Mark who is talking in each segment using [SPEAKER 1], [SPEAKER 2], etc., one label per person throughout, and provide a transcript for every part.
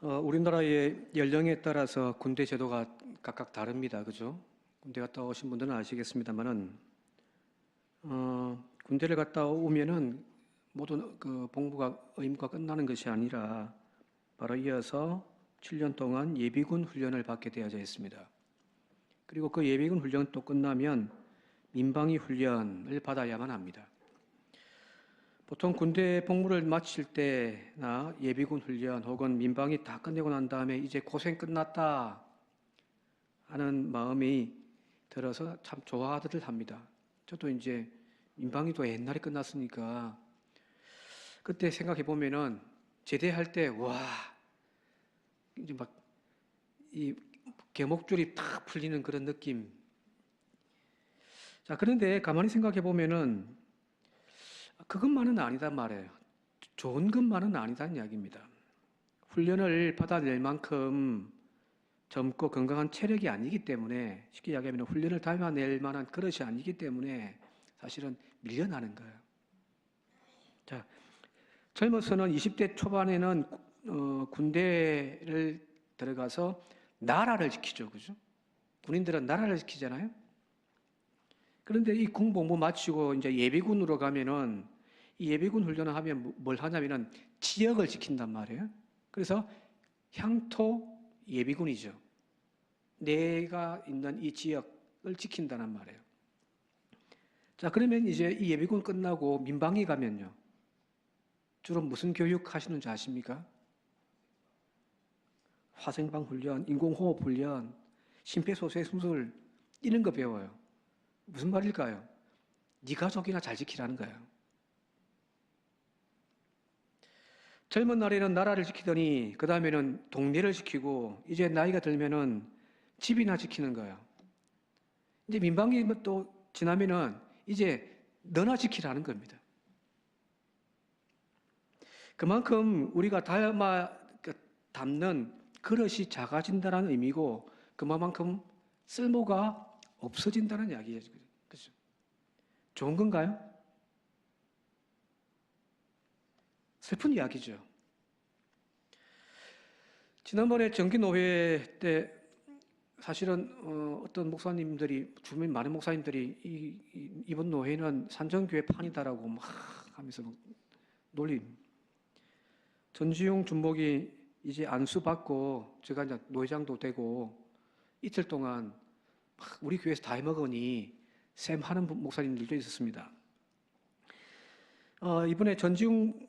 [SPEAKER 1] 우리나라의 연령에 따라서 군대 제도가 각각 다릅니다. 그죠? 군대 갔다 오신 분들은 아시겠습니다만은, 군대를 갔다 오면은 모든 그 복무가, 의무가 끝나는 것이 아니라 바로 이어서 7년 동안 예비군 훈련을 받게 되어져 있습니다. 그리고 그 예비군 훈련 또 끝나면 민방위 훈련을 받아야만 합니다. 보통 군대 복무를 마칠 때나 예비군 훈련 혹은 민방위 다 끝내고 난 다음에 이제 고생 끝났다 하는 마음이 들어서 참 좋아들 합니다. 저도 이제 민방위도 옛날에 끝났으니까 그때 생각해 보면은 제대할 때 와, 이제 막 이 계목줄이 탁 풀리는 그런 느낌. 자, 그런데 가만히 생각해 보면은 그것만은 아니단 말이에요. 좋은 것만은 아니다는 이야기입니다. 훈련을 받아낼 만큼 젊고 건강한 체력이 아니기 때문에, 쉽게 이야기하면 훈련을 닮아낼 만한 그릇이 아니기 때문에 사실은 밀려나는 거예요. 자, 젊어서는 20대 초반에는 군대를 들어가서 나라를 지키죠. 그죠? 군인들은 나라를 지키잖아요. 그런데 이 군복무 마치고 이제 예비군으로 가면은 이 예비군 훈련을 하면 뭘 하냐면은 지역을 지킨단 말이에요. 그래서 향토 예비군이죠. 내가 있는 이 지역을 지킨다는 말이에요. 자, 그러면 이제 이 예비군 끝나고 민방위 가면요. 주로 무슨 교육 하시는지 아십니까? 화생방 훈련, 인공호흡 훈련, 심폐소생술 이런 거 배워요. 무슨 말일까요? 네 가족이나 잘 지키라는 거예요. 젊은 날에는 나라를 지키더니 그 다음에는 동네를 지키고 이제 나이가 들면은 집이나 지키는 거예요. 이제 민방위 또 지나면은 이제 너나 지키라는 겁니다. 그만큼 우리가 담는 그릇이 작아진다는 의미고 그만큼 쓸모가 없어진다는 이야기예요. 그렇죠? 좋은 건가요? 슬픈 이야기죠. 지난번에 정기노회 때 사실은 어떤 목사님들이, 주변 많은 목사님들이 이번 노회는 산정교회 판이다라고 막 하면서 막 놀림. 전지용 준목이 이제 안수받고 제가 이제 노회장도 되고 이틀 동안 막 우리 교회에서 다 해먹으니 쌤 하는 목사님들도 있었습니다. 이번에 전지용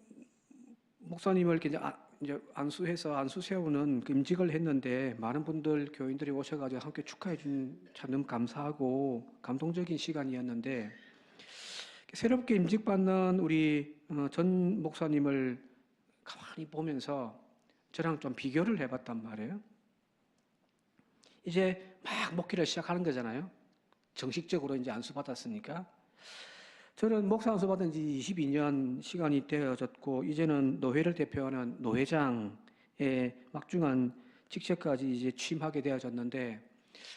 [SPEAKER 1] 목사님을 이제 안수해서 안수 세우는 그 임직을 했는데 많은 분들 교인들이 오셔가지고 함께 축하해 준 참 너무 감사하고 감동적인 시간이었는데 새롭게 임직받는 우리 전 목사님을 가만히 보면서 저랑 좀 비교를 해봤단 말이에요. 이제 막 목회를 시작하는 거잖아요. 정식적으로 이제 안수받았으니까. 저는 목사 안수 받은 지 22년 시간이 되어졌고, 이제는 노회를 대표하는 노회장의 막중한 직책까지 이제 취임하게 되어졌는데,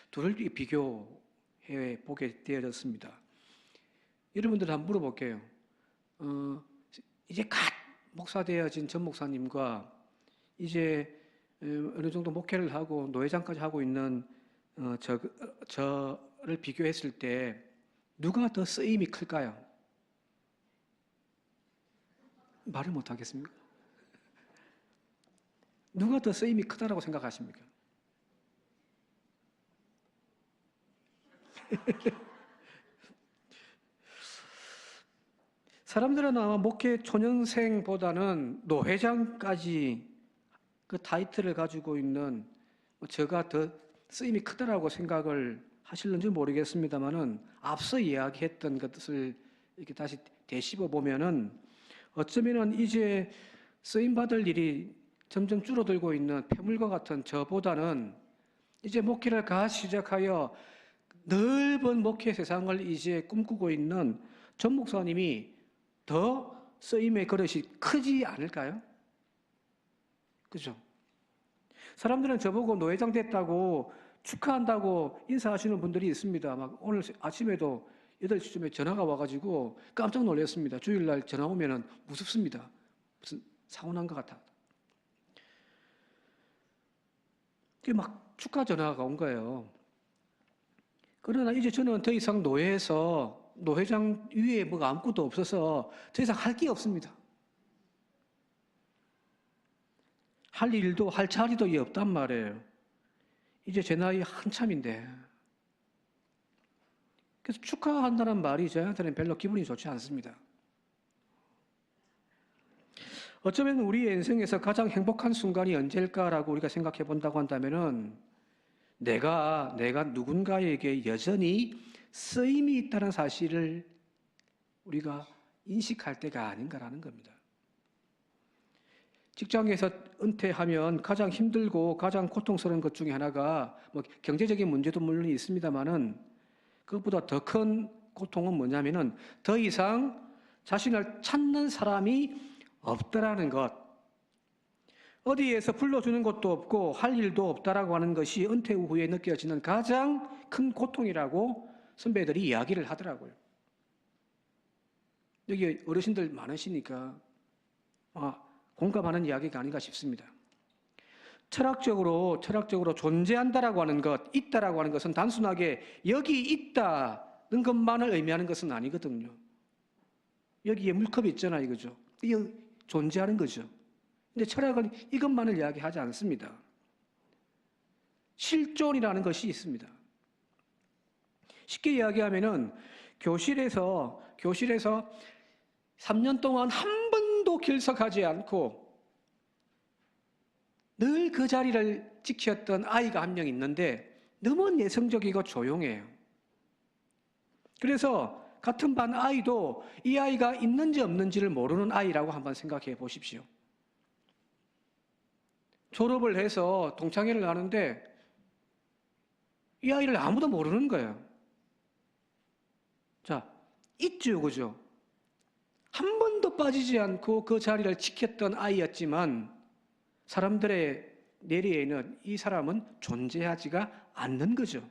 [SPEAKER 1] 둘을 비교해 보게 되어졌습니다. 여러분들 한번 물어볼게요. 이제 갓 목사 되어진 전 목사님과 이제 어느 정도 목회를 하고 노회장까지 하고 있는 저를 비교했을 때 누가 더 쓰임이 클까요? 말을 못 하겠습니까? 누가 더 쓰임이 크다라고 생각하십니까? 사람들은 아마 목회 초년생보다는 노회장까지 그 타이틀을 가지고 있는 저가 더 쓰임이 크다라고 생각을 하실는지 모르겠습니다만은 앞서 이야기했던 것을 이렇게 다시 되씹어 보면은 어쩌면은 이제 쓰임 받을 일이 점점 줄어들고 있는 폐물과 같은 저보다는 이제 목회를 시작하여 넓은 목회 세상을 이제 꿈꾸고 있는 전 목사님이 더 쓰임의 그릇이 크지 않을까요? 그죠? 사람들은 저보고 노회장 됐다고 축하한다고 인사하시는 분들이 있습니다. 막 오늘 아침에도 8시쯤에 전화가 와가지고 깜짝 놀랐습니다. 주일날 전화 오면은 무섭습니다. 무슨 사고 난 것 같아. 그게 막 축하 전화가 온 거예요. 그러나 이제 저는 더 이상 노회에서 노회장 위에 뭐가 아무것도 없어서 더 이상 할 게 없습니다. 할 일도 할 자리도 없단 말이에요. 이제 제 나이 한참인데. 그래서 축하한다는 말이 저한테는 별로 기분이 좋지 않습니다. 어쩌면 우리 인생에서 가장 행복한 순간이 언제일까라고 우리가 생각해 본다고 한다면은 내가 누군가에게 여전히 쓰임이 있다는 사실을 우리가 인식할 때가 아닌가라는 겁니다. 직장에서 은퇴하면 가장 힘들고 가장 고통스러운 것 중에 하나가 뭐 경제적인 문제도 물론 있습니다만은 그것보다 더 큰 고통은 뭐냐면은 더 이상 자신을 찾는 사람이 없다라는 것. 어디에서 불러주는 것도 없고 할 일도 없다라고 하는 것이 은퇴 후에 느껴지는 가장 큰 고통이라고 선배들이 이야기를 하더라고요. 여기 어르신들 많으시니까 공감하는 이야기가 아닌가 싶습니다. 철학적으로 존재한다라고 하는 것, 있다라고 하는 것은 단순하게 여기 있다는 것만을 의미하는 것은 아니거든요. 여기에 물컵이 있잖아요, 그죠? 이게 존재하는 거죠. 근데 철학은 이것만을 이야기하지 않습니다. 실존이라는 것이 있습니다. 쉽게 이야기하면은 교실에서 3년 동안 한 번도 결석하지 않고 늘 그 자리를 지켰던 아이가 한 명 있는데 너무 내성적이고 조용해요. 그래서 같은 반 아이도 이 아이가 있는지 없는지를 모르는 아이라고 한번 생각해 보십시오. 졸업을 해서 동창회를 하는데 이 아이를 아무도 모르는 거예요. 자, 있죠, 그죠? 한 번도 빠지지 않고 그 자리를 지켰던 아이였지만 사람들의 내리에는 이 사람은 존재하지가 않는 거죠.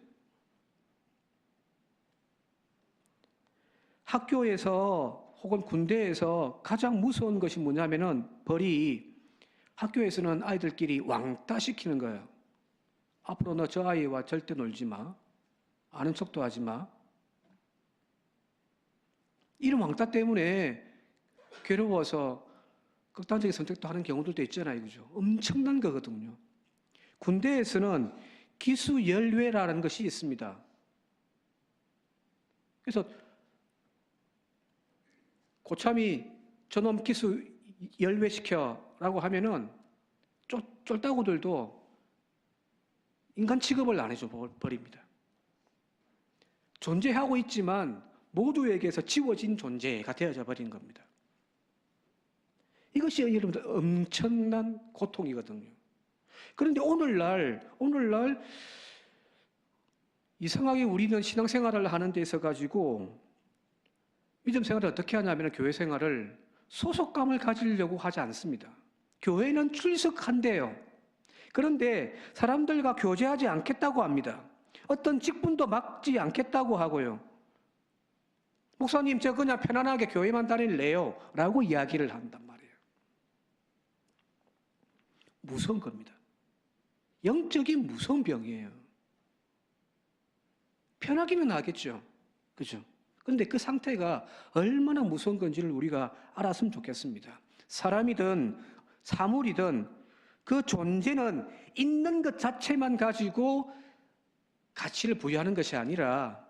[SPEAKER 1] 학교에서 혹은 군대에서 가장 무서운 것이 뭐냐면은 벌이 학교에서는 아이들끼리 왕따 시키는 거예요. 앞으로 너 저 아이와 절대 놀지 마. 아는 척도 하지 마. 이런 왕따 때문에 괴로워서 극단적인 선택도 하는 경우들도 있잖아요. 그죠? 엄청난 거거든요. 군대에서는 기수열외라는 것이 있습니다. 그래서 고참이 저놈 기수 열외시켜라고 하면은 쫄따구들도 인간 취급을 안 해줘 버립니다. 존재하고 있지만 모두에게서 지워진 존재가 되어져 버린 겁니다. 이것이 여러분들 엄청난 고통이거든요. 그런데 오늘날 이상하게 우리는 신앙생활을 하는 데 있어 가지고 믿음 생활을 어떻게 하냐면 교회 생활을 소속감을 가지려고 하지 않습니다. 교회는 출석한대요. 그런데 사람들과 교제하지 않겠다고 합니다. 어떤 직분도 맡지 않겠다고 하고요. 목사님, 저 그냥 편안하게 교회만 다닐래요 라고 이야기를 한단 말이에요. 무서운 겁니다. 영적인 무서운 병이에요. 편하기는 하겠죠. 그죠? 그런데 그 상태가 얼마나 무서운 건지를 우리가 알았으면 좋겠습니다. 사람이든 사물이든 그 존재는 있는 것 자체만 가지고 가치를 부여하는 것이 아니라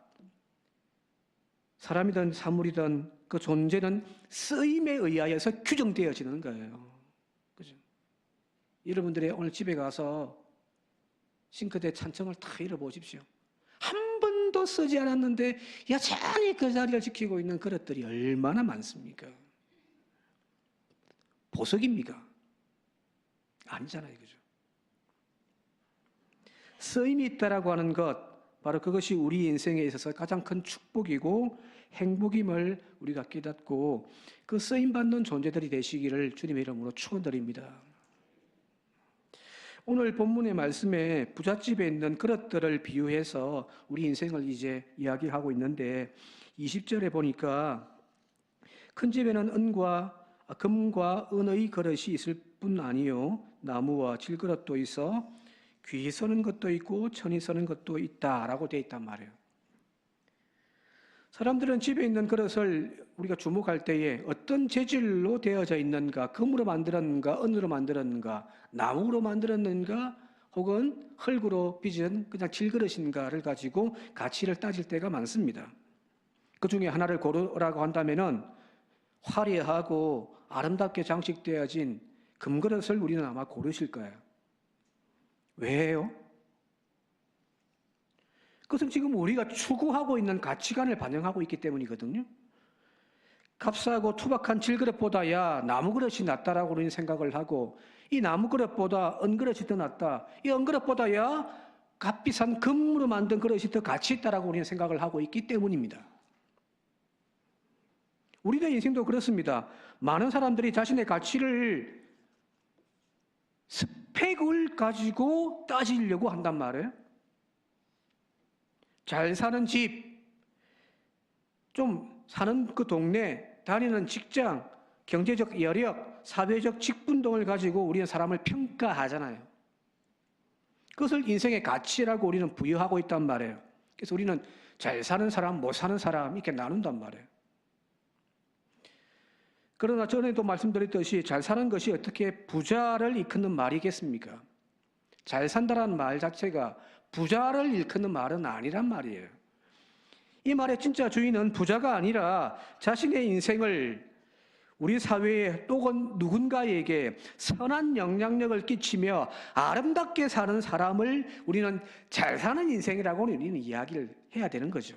[SPEAKER 1] 사람이든 사물이든 그 존재는 쓰임에 의하여서 규정되어지는 거예요. 그죠? 여러분들이 오늘 집에 가서 싱크대 찬청을 다 잃어보십시오. 한 번도 쓰지 않았는데 여전히 그 자리를 지키고 있는 그릇들이 얼마나 많습니까? 보석입니까? 아니잖아요, 그죠? 쓰임이 있다라고 하는 것, 바로 그것이 우리 인생에 있어서 가장 큰 축복이고 행복임을 우리가 깨닫고 그 쓰임받는 존재들이 되시기를 주님의 이름으로 축원드립니다. 오늘 본문의 말씀에 부잣집에 있는 그릇들을 비유해서 우리 인생을 이제 이야기하고 있는데 20절에 보니까 큰 집에는 금과 은의 그릇이 있을 뿐 아니요 나무와 질그릇도 있어 귀히 쓰는 것도 있고 천히 쓰는 것도 있다라고 되어 있단 말이에요. 사람들은 집에 있는 그릇을 우리가 주목할 때에 어떤 재질로 되어져 있는가, 금으로 만들었는가, 은으로 만들었는가, 나무로 만들었는가, 혹은 흙으로 빚은 그냥 질그릇인가를 가지고 가치를 따질 때가 많습니다. 그 중에 하나를 고르라고 한다면은 화려하고 아름답게 장식되어진 금그릇을 우리는 아마 고르실 거예요. 왜요? 그것은 지금 우리가 추구하고 있는 가치관을 반영하고 있기 때문이거든요. 값싸고 투박한 질그릇보다야 나무그릇이 낫다라고 우리는 생각을 하고, 이 나무그릇보다 은그릇이 더 낫다, 이 은그릇보다야 값비싼 금으로 만든 그릇이 더 가치 있다라고 우리는 생각을 하고 있기 때문입니다. 우리의 인생도 그렇습니다. 많은 사람들이 자신의 가치를 스펙을 가지고 따지려고 한단 말이에요. 잘 사는 집, 좀 사는 그 동네, 다니는 직장, 경제적 여력, 사회적 직분 등을 가지고 우리는 사람을 평가하잖아요. 그것을 인생의 가치라고 우리는 부여하고 있단 말이에요. 그래서 우리는 잘 사는 사람, 못 사는 사람 이렇게 나눈단 말이에요. 그러나 전에도 말씀드렸듯이 잘 사는 것이 어떻게 부자를 일컫는 말이겠습니까? 잘 산다라는 말 자체가 부자를 일컫는 말은 아니란 말이에요. 이 말의 진짜 주인은 부자가 아니라 자신의 인생을 우리 사회에 또는 누군가에게 선한 영향력을 끼치며 아름답게 사는 사람을 우리는 잘 사는 인생이라고 우리는 이야기를 해야 되는 거죠.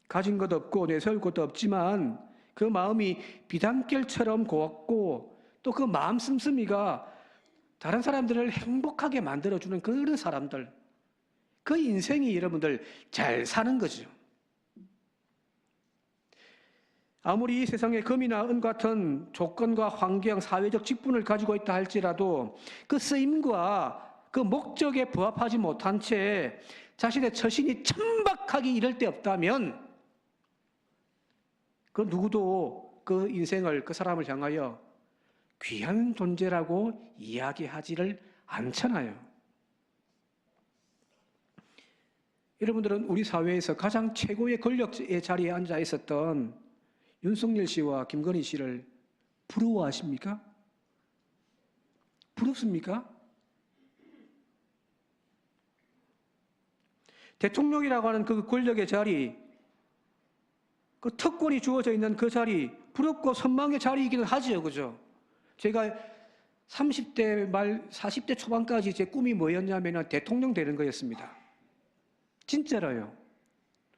[SPEAKER 1] 가진 것 없고 내세울 것도 없지만 그 마음이 비단결처럼 고왔고 또 그 마음 씀씀이가 다른 사람들을 행복하게 만들어주는 그런 사람들, 그 인생이 여러분들 잘 사는 거죠. 아무리 이 세상에 금이나 은 같은 조건과 환경, 사회적 직분을 가지고 있다 할지라도 그 쓰임과 그 목적에 부합하지 못한 채 자신의 처신이 천박하게 이럴 데 없다면 그 누구도 그 인생을, 그 사람을 향하여 귀한 존재라고 이야기하지를 않잖아요. 여러분들은 우리 사회에서 가장 최고의 권력의 자리에 앉아 있었던 윤석열 씨와 김건희 씨를 부러워하십니까? 부럽습니까? 대통령이라고 하는 그 권력의 자리, 그 특권이 주어져 있는 그 자리, 부럽고 선망의 자리이기는 하지요, 그죠? 제가 30대 말 40대 초반까지 제 꿈이 뭐였냐면 대통령 되는 거였습니다. 진짜로요.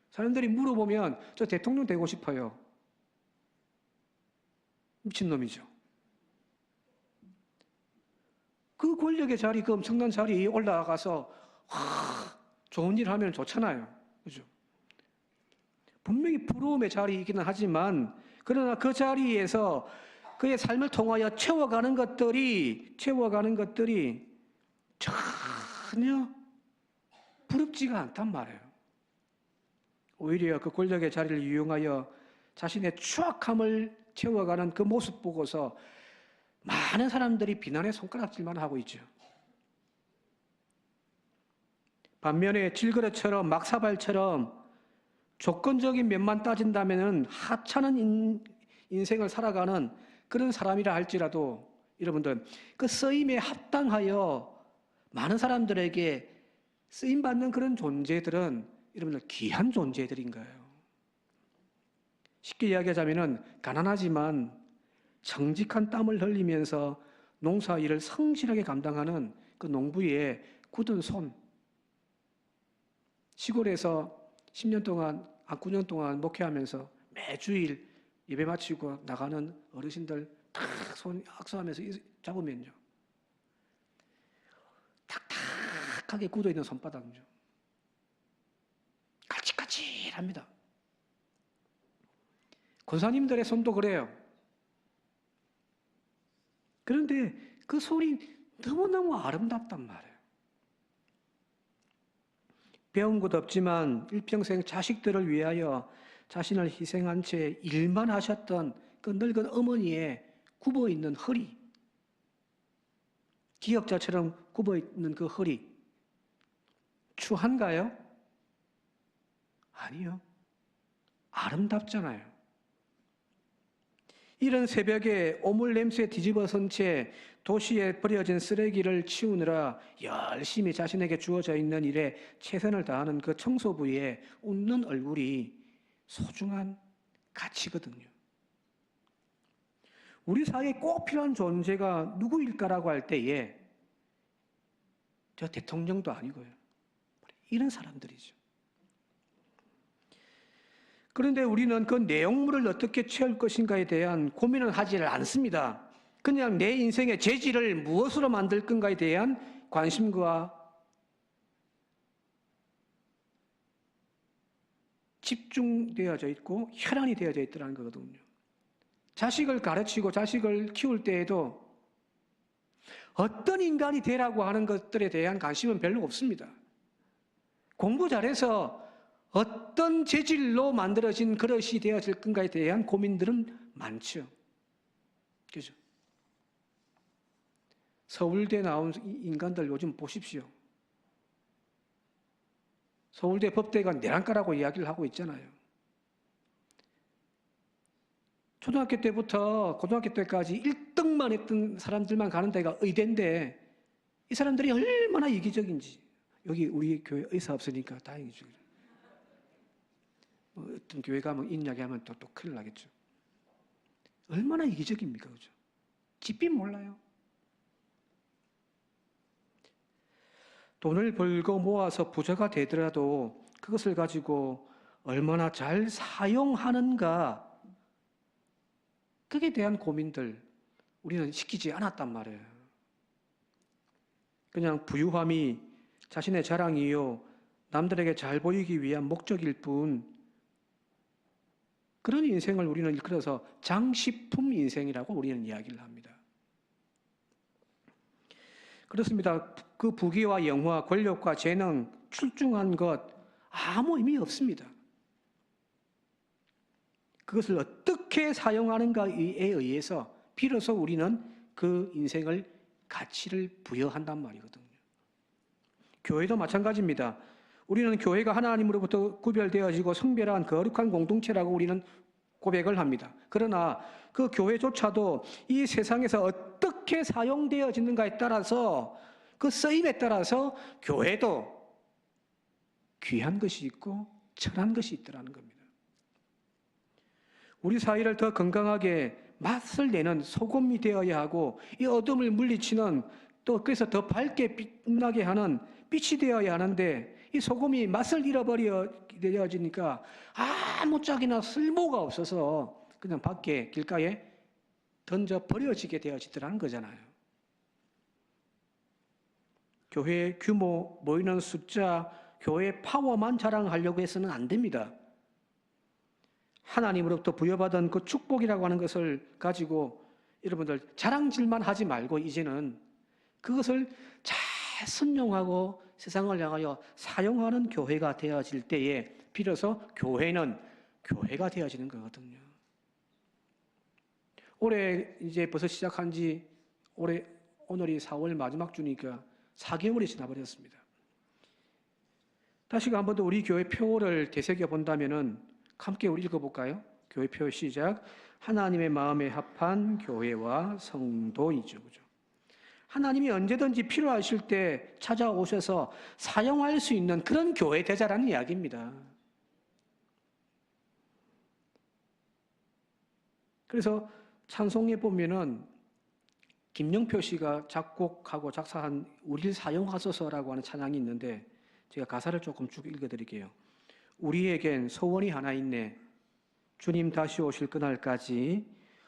[SPEAKER 1] 사람들이 물어보면 저 대통령 되고 싶어요. 미친놈이죠. 그 권력의 자리, 그 엄청난 자리에 올라가서 좋은 일 하면 좋잖아요. 그죠? 분명히 부러움의 자리이기는 하지만 그러나 그 자리에서 그의 삶을 통하여 채워가는 것들이 전혀 부럽지가 않단 말이에요. 오히려 그 권력의 자리를 이용하여 자신의 추악함을 채워가는 그 모습 보고서 많은 사람들이 비난의 손가락질만 하고 있죠. 반면에 질그릇처럼 막사발처럼 조건적인 면만 따진다면 하찮은 인생을 살아가는 그런 사람이라 할지라도 여러분들 그 쓰임에 합당하여 많은 사람들에게 쓰임받는 그런 존재들은 여러분들 귀한 존재들인 거예요. 쉽게 이야기하자면 가난하지만 정직한 땀을 흘리면서 농사 일을 성실하게 감당하는 그 농부의 굳은 손, 시골에서 10년 동안, 9년 동안 목회하면서 매주일 예배 마치고 나가는 어르신들 탁 손 악수하면서 잡으면요. 탁탁하게 굳어있는 손바닥이죠. 까칠까칠합니다. 권사님들의 손도 그래요. 그런데 그 손이 너무너무 아름답단 말이에요. 배운 것 없지만 일평생 자식들을 위하여 자신을 희생한 채 일만 하셨던 그 늙은 어머니의 굽어있는 허리, 기역자처럼 굽어 있는 그 허리 추한가요? 아니요. 아름답잖아요. 이런 새벽에 오물 냄새 뒤집어선 채 도시에 버려진 쓰레기를 치우느라 열심히 자신에게 주어져 있는 일에 최선을 다하는 그 청소부의 웃는 얼굴이 소중한 가치거든요. 우리 사회에 꼭 필요한 존재가 누구일까라고 할 때에 저 대통령도 아니고요. 이런 사람들이죠. 그런데 우리는 그 내용물을 어떻게 채울 것인가에 대한 고민을 하지를 않습니다. 그냥 내 인생의 재질을 무엇으로 만들 건가에 대한 관심과 집중되어져 있고 혈안이 되어져 있더라는 거거든요. 자식을 가르치고 자식을 키울 때에도 어떤 인간이 되라고 하는 것들에 대한 관심은 별로 없습니다. 공부 잘해서 어떤 재질로 만들어진 그릇이 되어질 건가에 대한 고민들은 많죠. 그죠? 서울대 나온 인간들 요즘 보십시오. 서울대 법대가 내란가라고 이야기를 하고 있잖아요. 초등학교 때부터 고등학교 때까지 1등만 했던 사람들만 가는 데가 의대인데 이 사람들이 얼마나 이기적인지. 여기 우리 교회 의사 없으니까 다행이죠. 어떤 교회 가면 인야기하면 또 큰일 나겠죠. 얼마나 이기적입니까? 그죠? 집빈 몰라요. 돈을 벌고 모아서 부자가 되더라도 그것을 가지고 얼마나 잘 사용하는가, 그에 대한 고민들 우리는 시키지 않았단 말이에요. 그냥 부유함이 자신의 자랑이요, 남들에게 잘 보이기 위한 목적일 뿐, 그런 인생을 우리는 일컬어서 장식품 인생이라고 우리는 이야기를 합니다. 그렇습니다. 그 부귀와 영화, 권력과 재능, 출중한 것 아무 의미 없습니다. 그것을 어떻게 사용하는가에 의해서 비로소 우리는 그 인생을 가치를 부여한단 말이거든요. 교회도 마찬가지입니다. 우리는 교회가 하나님으로부터 구별되어지고 성별한 거룩한 공동체라고 우리는 고백을 합니다. 그러나 그 교회조차도 이 세상에서 어떻게 사용되어지는가에 따라서, 그 쓰임에 따라서 교회도 귀한 것이 있고 천한 것이 있더라는 겁니다. 우리 사회를 더 건강하게 맛을 내는 소금이 되어야 하고, 이 어둠을 물리치는, 또 그래서 더 밝게 빛나게 하는 빛이 되어야 하는데, 이 소금이 맛을 잃어버려지니까 아무짝에나 쓸모가 없어서 그냥 밖에 길가에 던져 버려지게 되어지더라는 거잖아요. 교회 규모, 모이는 숫자, 교회 파워만 자랑하려고 해서는 안 됩니다. 하나님으로부터 부여받은 그 축복이라고 하는 것을 가지고 여러분들 자랑질만 하지 말고 이제는 그것을 잘 순종하고 세상을 향하여 사용하는 교회가 되어질 때에 비로소 교회는 교회가 되어지는 거거든요. 올해 이제 벌써 시작한 지 오늘이 4월 마지막 주니까 4개월이 지나버렸습니다. 다시 한 번 더 우리 교회 표를 되새겨 본다면은 함께 우리 읽어볼까요? 교회 표 시작. 하나님의 마음에 합한 교회와 성도이죠. 그죠? 하나님이 언제든지 필요하실 때 찾아오셔서 사용할 수 있는 그런 교회 되자라는 이야기입니다. 그래서 찬송에 보면은 김영표 씨가 작곡하고 작사한 우리를 사용하소서라고 하는 찬양이 있는데 제가 가사를 조금 쭉 읽어드릴게요. 우리에겐 소원이 하나 있네. 주님 다시 오실 그날까지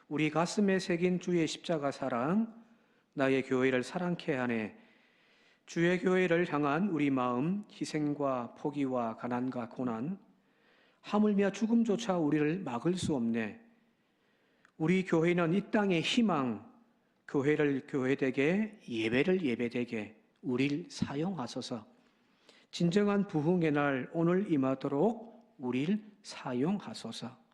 [SPEAKER 1] 우리 가슴에 새긴 주의 십자가 사랑, 나의 교회를 사랑케 하네. 주의 교회를 향한 우리 마음, 희생과 포기와 가난과 고난, 하물며 죽음조차 우리를 막을 수 없네. 우리 교회는 이 땅의 희망, 교회를 교회되게, 예배를 예배되게 우리를 사용하소서. 진정한 부흥의 날 오늘 임하도록 우리를 사용하소서.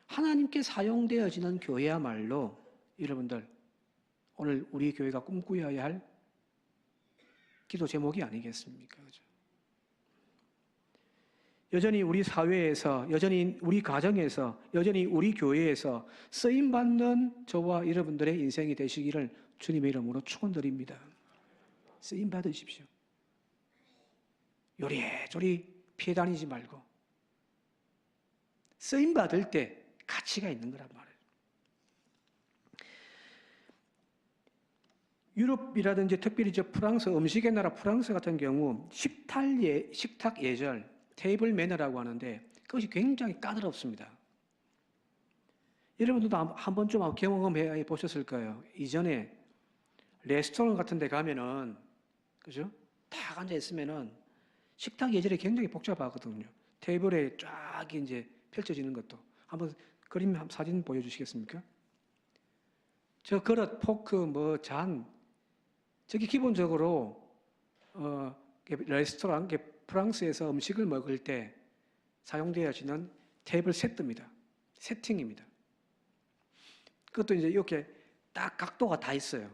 [SPEAKER 1] 하나님께 사용되어지는 교회야말로 여러분들 오늘 우리 교회가 꿈꾸어야 할 기도 제목이 아니겠습니까? 그죠? 여전히 우리 사회에서, 여전히 우리 가정에서, 여전히 우리 교회에서 쓰임받는 저와 여러분들의 인생이 되시기를 주님의 이름으로 축원드립니다. 쓰임 받으십시오. 요리조리 피해 다니지 말고 쓰임 받을 때 가치가 있는 거란 말이에요. 유럽이라든지 특별히 프랑스, 음식의 나라 프랑스 같은 경우 식탁 예절, 테이블 매너라고 하는데 그것이 굉장히 까다롭습니다. 여러분들도 한 번쯤 경험해 보셨을 거예요. 이전에 레스토랑 같은 데 가면은, 그죠? 딱 앉아 있으면은 식탁 예절이 굉장히 복잡하거든요. 테이블에 쫙 이제 펼쳐지는 것도. 한번 그림, 사진 보여주시겠습니까? 저 그릇, 포크, 잔, 저기 기본적으로, 레스토랑, 프랑스에서 음식을 먹을 때 사용되어지는 테이블 세트입니다. 세팅입니다. 그것도 이제 이렇게 딱 각도가 다 있어요.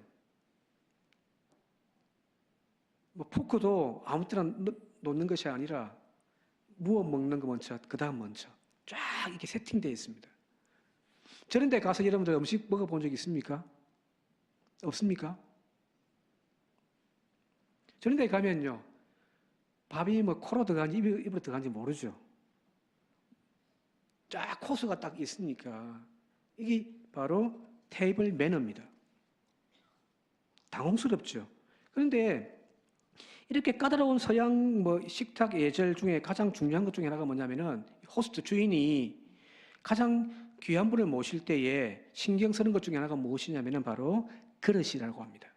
[SPEAKER 1] 포크도 아무 때나 놓는 것이 아니라 무엇 먹는 거 먼저, 그 다음 먼저 쫙 이렇게 세팅되어 있습니다. 저런 데 가서 여러분들 음식 먹어본 적 있습니까? 없습니까? 저런 데 가면요, 밥이 코로 들어가는지 입으로 들어가는지 모르죠. 쫙 코스가 딱 있으니까 이게 바로 테이블 매너입니다. 당혹스럽죠. 그런데 이렇게 까다로운 서양 식탁 예절 중에 가장 중요한 것 중에 하나가 뭐냐면은 호스트 주인이 가장 귀한 분을 모실 때에 신경 쓰는 것 중에 하나가 무엇이냐면은 바로 그릇이라고 합니다.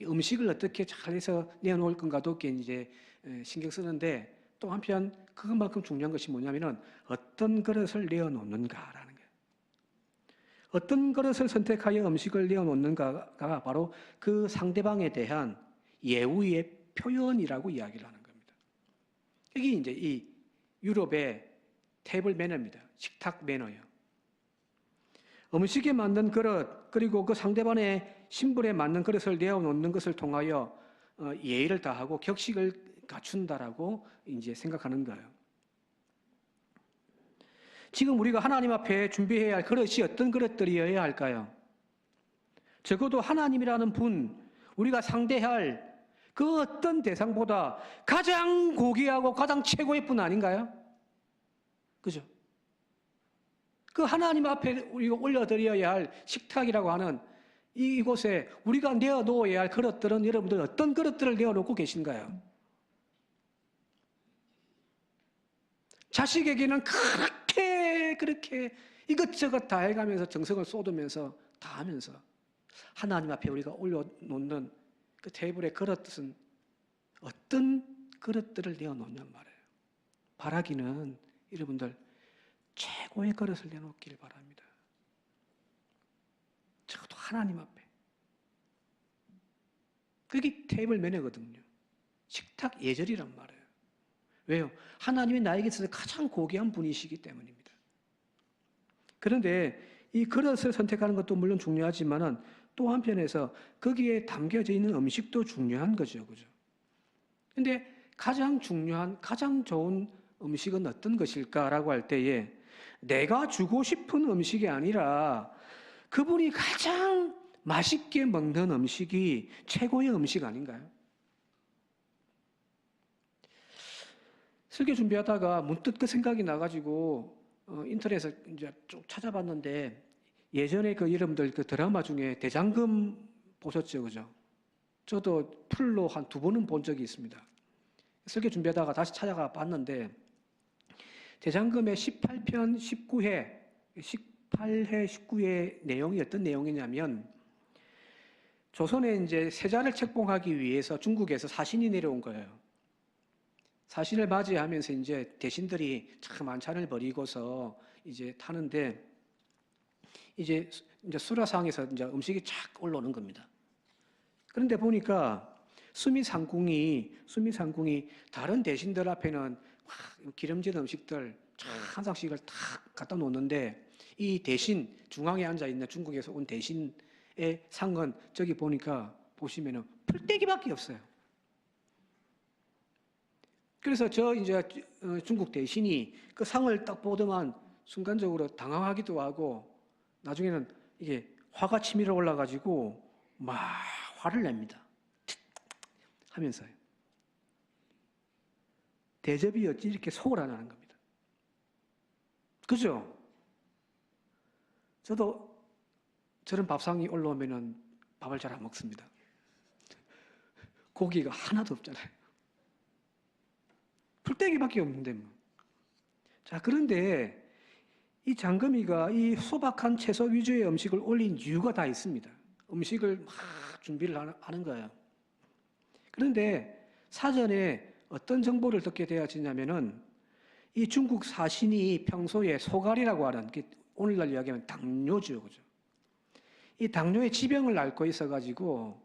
[SPEAKER 1] 음식을 어떻게 잘해서 내어놓을 건가도 이제 신경 쓰는데 또 한편 그것만큼 중요한 것이 뭐냐면은 어떤 그릇을 내어놓는가라는 거예요. 어떤 그릇을 선택하여 음식을 내어놓는가가 바로 그 상대방에 대한 예우의 표현이라고 이야기를 하는 겁니다. 이게 이제 이 유럽의 테이블 매너입니다. 식탁 매너요. 음식에 맞는 그릇, 그리고 그 상대방의 신분에 맞는 그릇을 내어놓는 것을 통하여 예의를 다하고 격식을 갖춘다라고 이제 생각하는 거예요. 지금 우리가 하나님 앞에 준비해야 할 그릇이 어떤 그릇들이어야 할까요? 적어도 하나님이라는 분, 우리가 상대할 그 어떤 대상보다 가장 고귀하고 가장 최고의 분 아닌가요? 그죠? 그 하나님 앞에 우리가 올려드려야 할 식탁이라고 하는 이곳에 우리가 내어놓아야 할 그릇들은 여러분들 어떤 그릇들을 내어놓고 계신가요? 자식에게는 그렇게 이것저것 다 해가면서 정성을 쏟으면서 다 하면서 하나님 앞에 우리가 올려놓는 그 테이블의 그릇은 어떤 그릇들을 내어놓냔 말이에요. 바라기는 여러분들 최고의 그릇을 내놓길 바랍니다. 적어도 하나님 앞에. 그게 테이블 매너거든요. 식탁 예절이란 말이에요. 왜요? 하나님이 나에게 있어서 가장 고귀한 분이시기 때문입니다. 그런데 이 그릇을 선택하는 것도 물론 중요하지만은 또 한편에서 거기에 담겨져 있는 음식도 중요한 거죠. 그죠? 근데 가장 중요한, 가장 좋은 음식은 어떤 것일까라고 할 때에 내가 주고 싶은 음식이 아니라 그분이 가장 맛있게 먹는 음식이 최고의 음식 아닌가요? 설교 준비하다가 문득 그 생각이 나가지고 인터넷에서 이제 쭉 찾아봤는데 예전에 그 여러분들 그 드라마 중에 대장금 보셨죠, 그죠? 저도 풀로 한 2번은 본 적이 있습니다. 설교 준비하다가 다시 찾아가 봤는데 대장금의 18편 19회, 18회 19회 내용이 어떤 내용이냐면 조선에 이제 세자를 책봉하기 위해서 중국에서 사신이 내려온 거예요. 사신을 맞이하면서 이제 대신들이 참 만찬을 벌이고서 이제 타는데 이제 수라상에서 이제 음식이 착 올라오는 겁니다. 그런데 보니까 수미상궁이 다른 대신들 앞에는 막 기름진 음식들 한 상씩을 탁 갖다 놓는데 이 대신 중앙에 앉아 있는 중국에서 온 대신의 상은 저기 보니까 보시면은 풀떼기밖에 없어요. 그래서 이제 중국 대신이 그 상을 딱 보더만 순간적으로 당황하기도 하고 나중에는 이게 화가 치밀어 올라가지고 막 화를 냅니다. 하면서요. 대접이 어찌 이렇게 속을 안 하는 겁니다. 그죠? 저도 저런 밥상이 올라오면은 밥을 잘 안 먹습니다. 고기가 하나도 없잖아요. 풀떼기밖에 없는데 뭐. 자, 그런데 이 장금이가 이 소박한 채소 위주의 음식을 올린 이유가 다 있습니다. 음식을 막 준비를 하는 거예요. 그런데 사전에 어떤 정보를 듣게 되어지냐면은 이 중국 사신이 평소에 소갈이라고 하는, 오늘날 이야기하면 당뇨죠, 그죠? 이 당뇨의 지병을 앓고 있어가지고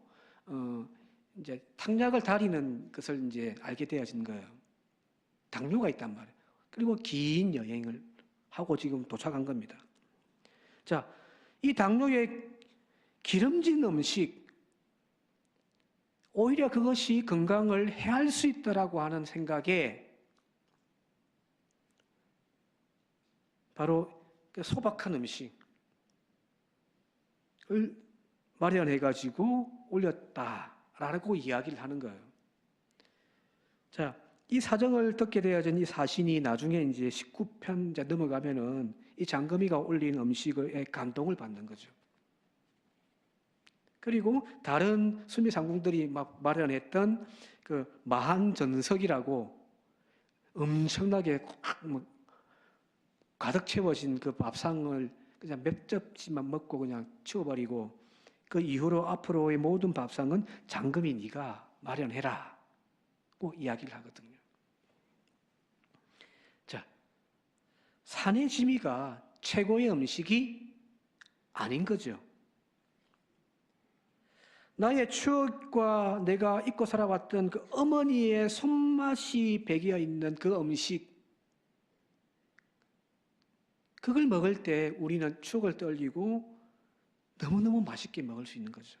[SPEAKER 1] 이제 탕약을 다리는 것을 이제 알게 되어진 거예요. 당뇨가 있단 말이에요. 그리고 긴 여행을 하고 지금 도착한 겁니다. 자, 이 당뇨의 기름진 음식, 오히려 그것이 건강을 해할 수 있다라고 하는 생각에 바로 그 소박한 음식을 마련해가지고 올렸다라고 이야기를 하는 거예요. 자, 이 사정을 듣게 되어진 이 사신이 나중에 이제 19편 이제 넘어가면은 이 장금이가 올린 음식에 감동을 받는 거죠. 그리고 다른 수미 상궁들이 막 마련했던 그 마한전석이라고 엄청나게 가득 채워진 그 밥상을 그냥 몇 접시만 먹고 그냥 치워버리고 그 이후로 앞으로의 모든 밥상은 장금이 네가 마련해라고 이야기를 하거든요. 자, 산의 지미가 최고의 음식이 아닌 거죠. 나의 추억과 내가 잊고 살아왔던 그 어머니의 손맛이 배겨 있는 그 음식, 그걸 먹을 때 우리는 추억을 떠올리고 너무너무 맛있게 먹을 수 있는 거죠.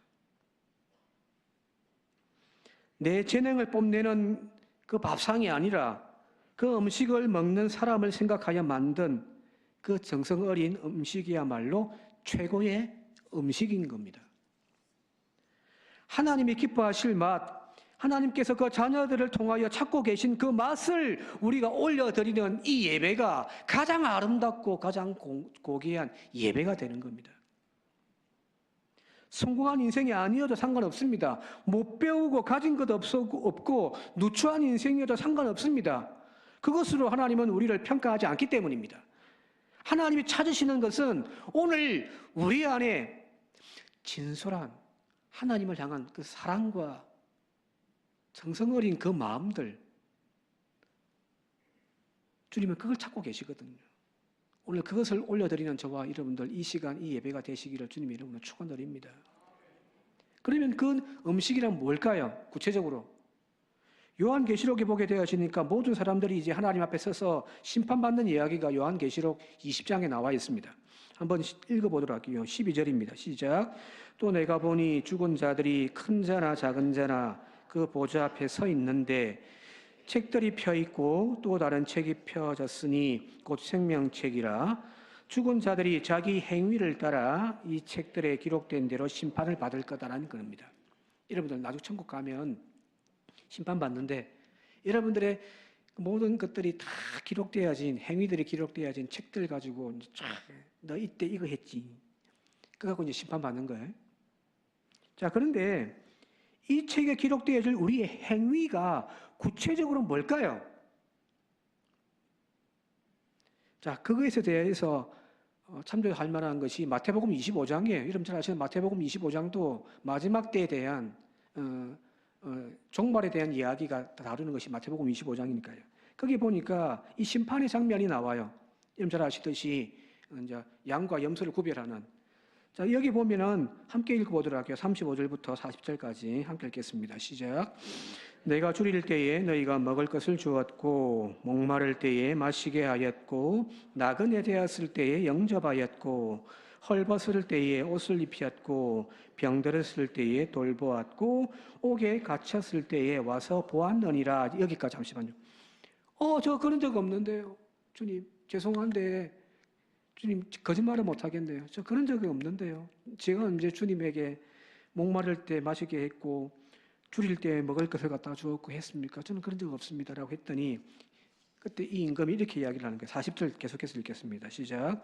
[SPEAKER 1] 내 재능을 뽐내는 그 밥상이 아니라 그 음식을 먹는 사람을 생각하여 만든 그 정성 어린 음식이야말로 최고의 음식인 겁니다. 하나님이 기뻐하실 맛, 하나님께서 그 자녀들을 통하여 찾고 계신 그 맛을 우리가 올려드리는 이 예배가 가장 아름답고 가장 고귀한 예배가 되는 겁니다. 성공한 인생이 아니어도 상관없습니다. 못 배우고 가진 것 없고 누추한 인생이어도 상관없습니다. 그것으로 하나님은 우리를 평가하지 않기 때문입니다. 하나님이 찾으시는 것은 오늘 우리 안에 진솔한 하나님을 향한 그 사랑과 정성 어린 그 마음들, 주님은 그걸 찾고 계시거든요. 오늘 그것을 올려드리는 저와 여러분들 이 시간 이 예배가 되시기를 주님의 이름으로 축원드립니다. 그러면 그 음식이란 뭘까요? 구체적으로 요한계시록에 보게 되어지니까 모든 사람들이 이제 하나님 앞에 서서 심판받는 이야기가 요한계시록 20장에 나와 있습니다. 한번 읽어보도록 할게요. 12절입니다. 시작. 또 내가 보니 죽은 자들이 큰 자나 작은 자나 그 보좌 앞에 서 있는데 책들이 펴 있고 또 다른 책이 펴졌으니 곧 생명책이라. 죽은 자들이 자기 행위를 따라 이 책들에 기록된 대로 심판을 받을 거다라는 겁니다. 여러분들 나중 천국 가면 심판받는데 여러분들의 모든 것들이 다 기록되어진 행위들이 되어진 책들 가지고 이제 너 이때 이거 했지. 그거 갖고 이제 심판받는 거예요. 자, 그런데 이 책에 기록되어질 우리의 행위가 구체적으로 뭘까요? 자, 그것에 대해서 참조할 만한 것이 마태복음 25장이에요. 여러분 잘 아시는 마태복음 25장도 마지막 때에 대한 종말에 대한 이야기가 다루는 것이 마태복음 25장이니까요. 거기 보니까 이 심판의 장면이 나와요. 여러분 잘 아시듯이 이제 양과 염소를 구별하는. 자, 여기 보면은 함께 읽어보도록 할게요. 35절부터 40절까지 함께 읽겠습니다. 시작. 내가 줄일 때에 너희가 먹을 것을 주었고 목마를 때에 마시게 하였고 나그네 되었을 때에 영접하였고 헐벗을 때에 옷을 입혔고 병들었을 때에 돌보았고 옥에 갇혔을 때에 와서 보았느니라. 여기까지 잠시만요. 저 그런 적 없는데요. 주님, 죄송한데 주님 거짓말을 못 하겠네요. 저 그런 적이 없는데요. 제가 언제 주님에게 목마를 때 마시게 했고 줄일 때 먹을 것을 갖다 주었고 했습니까? 저는 그런 적 없습니다라고 했더니 그때 이 임금이 이렇게 이야기를 하는 거예요. 40절 계속해서 읽겠습니다. 시작.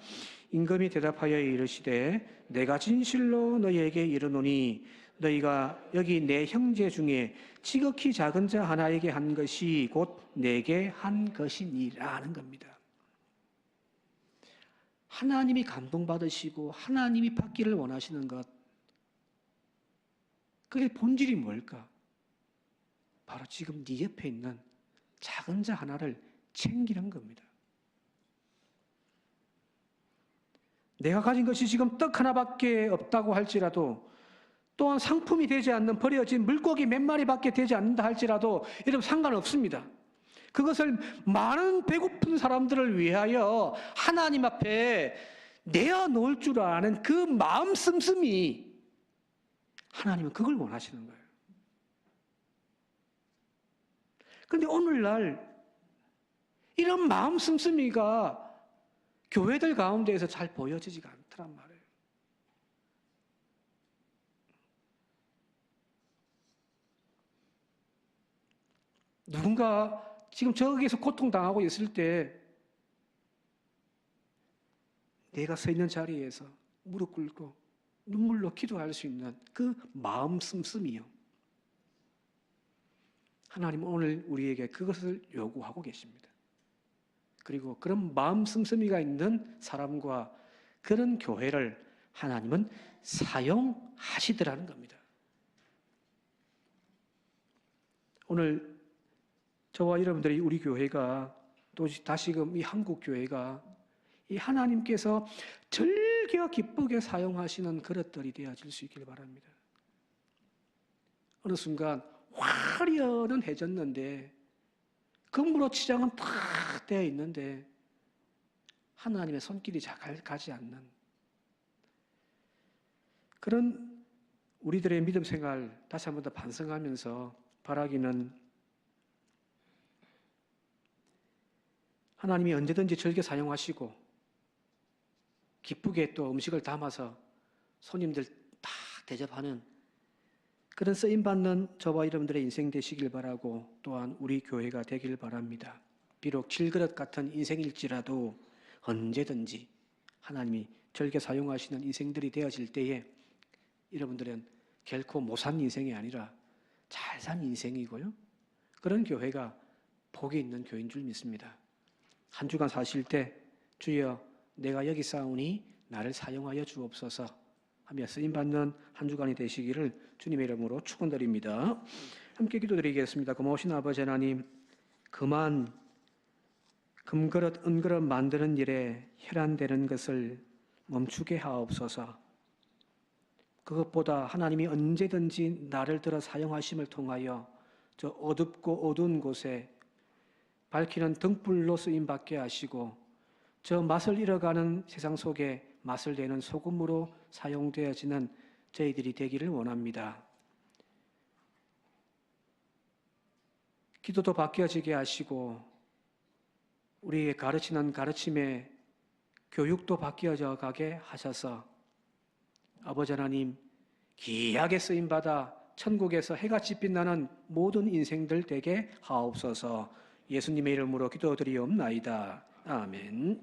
[SPEAKER 1] 임금이 대답하여 이르시되 내가 진실로 너희에게 이르노니 너희가 여기 내 형제 중에 지극히 작은 자 하나에게 한 것이 곧 내게 한 것이니라 하는 겁니다. 하나님이 감동받으시고 하나님이 받기를 원하시는 것, 그게 본질이 뭘까? 바로 지금 네 옆에 있는 작은 자 하나를 챙기는 겁니다. 내가 가진 것이 지금 떡 하나밖에 없다고 할지라도, 또한 상품이 되지 않는 버려진 물고기 몇 마리밖에 되지 않는다 할지라도 여러분 상관없습니다. 그것을 많은 배고픈 사람들을 위하여 하나님 앞에 내어놓을 줄 아는 그 마음 씀씀이, 하나님은 그걸 원하시는 거예요. 그런데 오늘날 이런 마음 씀씀이가 교회들 가운데에서 잘 보여지지가 않더란 말이에요. 누군가 지금 저기에서 고통당하고 있을 때 내가 서 있는 자리에서 무릎 꿇고 눈물로 기도할 수 있는 그 마음 씀씀이요. 하나님은 오늘 우리에게 그것을 요구하고 계십니다. 그리고 그런 마음 씀씀이가 있는 사람과 그런 교회를 하나님은 사용하시더라는 겁니다. 오늘 저와 여러분들이 우리 교회가 또 다시금 이 한국 교회가 이 하나님께서 즐겨 기쁘게 사용하시는 그릇들이 되어질 수 있길 바랍니다. 어느 순간 화려는 해졌는데 금으로 치장은 다 되어 있는데 하나님의 손길이 잘 가지 않는 그런 우리들의 믿음 생활 다시 한 번 더 반성하면서 바라기는, 하나님이 언제든지 즐겨 사용하시고 기쁘게 또 음식을 담아서 손님들 다 대접하는 그런 쓰임받는 저와 여러분들의 인생 되시길 바라고, 또한 우리 교회가 되길 바랍니다. 비록 질그릇 같은 인생일지라도 언제든지 하나님이 즐겨 사용하시는 인생들이 되어질 때에 여러분들은 결코 못 산 인생이 아니라 잘 산 인생이고요. 그런 교회가 복이 있는 교회인 줄 믿습니다. 한 주간 사실 때 주여 내가 여기 싸우니 나를 사용하여 주옵소서 하며 쓰임받는 한 주간이 되시기를 주님의 이름으로 축원드립니다. 함께 기도드리겠습니다. 고마우신 아버지 하나님, 그만 금그릇 은그릇 만드는 일에 혈안되는 것을 멈추게 하옵소서. 그것보다 하나님이 언제든지 나를 들어 사용하심을 통하여 저 어둡고 어두운 곳에 밝히는 등불로 쓰임받게 하시고 저 맛을 잃어가는 세상 속에 맛을 내는 소금으로 사용되어지는 저희들이 되기를 원합니다. 기도도 바뀌어지게 하시고 우리에게 가르치는 가르침의 교육도 바뀌어져 가게 하셔서 아버지 하나님 귀하게 쓰임받아 천국에서 해같이 빛나는 모든 인생들 되게 하옵소서. 예수님의 이름으로 기도드리옵나이다. 아멘.